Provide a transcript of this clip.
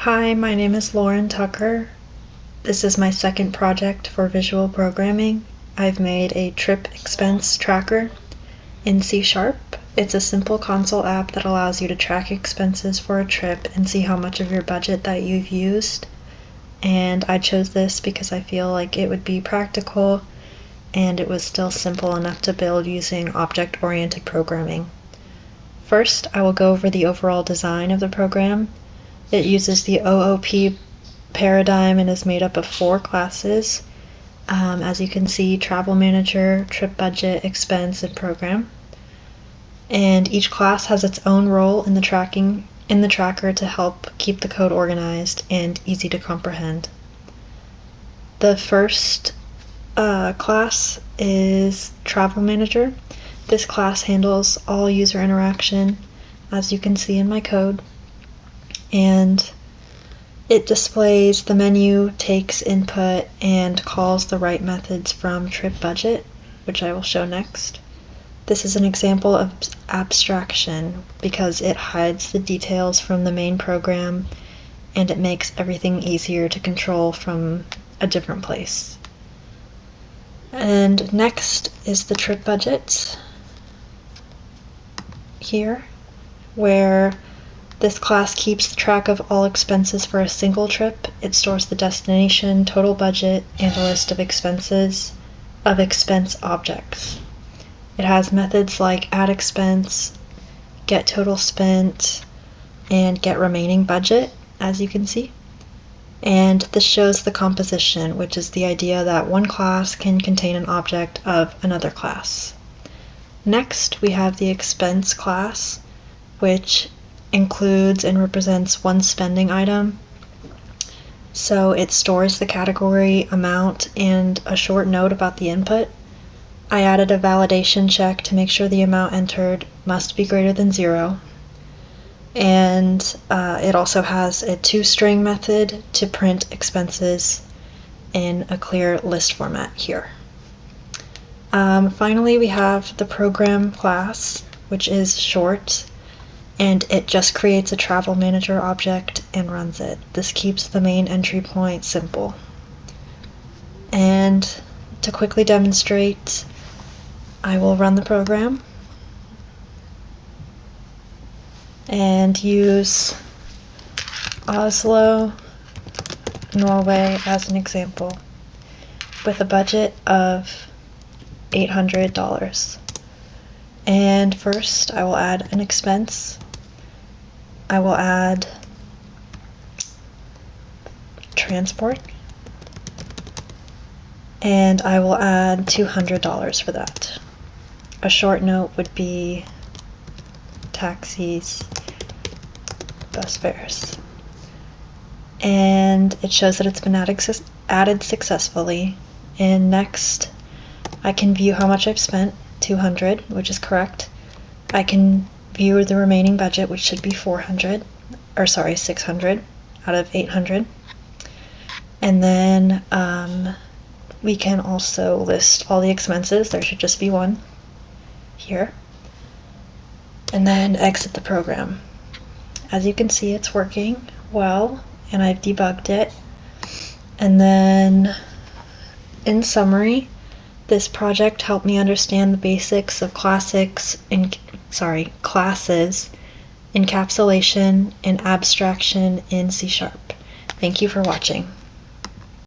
Hi, my name is Lauren Tucker. This is my second project for visual programming. I've made a trip expense tracker in C#. It's a simple console app that allows you to track expenses for a trip and see how much of your budget that you've used. And I chose this because I feel like it would be practical and it was still simple enough to build using object-oriented programming. First, I will go over the overall design of the program. It uses the OOP paradigm and is made up of 4 classes. As you can see, Travel Manager, Trip Budget, Expense, and Program. And each class has its own role in the tracker to help keep the code organized and easy to comprehend. The first class is Travel Manager. This class handles all user interaction, as you can see in my code. And it displays the menu, takes input, and calls the right methods from Trip Budget, which I will show next. This is an example of abstraction because it hides the details from the main program and it makes everything easier to control from a different place. And next is the Trip Budget here, where this class keeps track of all expenses for a single trip. It stores the destination, total budget, and a list of expense objects. It has methods like add expense, get total spent, and get remaining budget, as you can see. And this shows the composition, which is the idea that one class can contain an object of another class. Next, we have the expense class, which includes and represents one spending item. So it stores the category, amount, and a short note about the input. I added a validation check to make sure the amount entered must be greater than 0. And it also has a toString method to print expenses in a clear list format here. Finally, we have the program class, which is short, and it just creates a Travel Manager object and runs it. This keeps the main entry point simple. And to quickly demonstrate, I will run the program and use Oslo, Norway as an example with a budget of $800. And first I will add an expense. I will add transport, and I will add $200 for that. A short note would be taxis, bus fares. And it shows that it's been added successfully. And next, I can view how much I've spent, $200, which is correct. I can view the remaining budget, which should be $600 out of $800. And then we can also list all the expenses. There should just be one here. And then exit the program. As you can see, it's working well, and I've debugged it. And then, in summary, this project helped me understand the basics of classes, encapsulation, and abstraction in C#. Thank you for watching.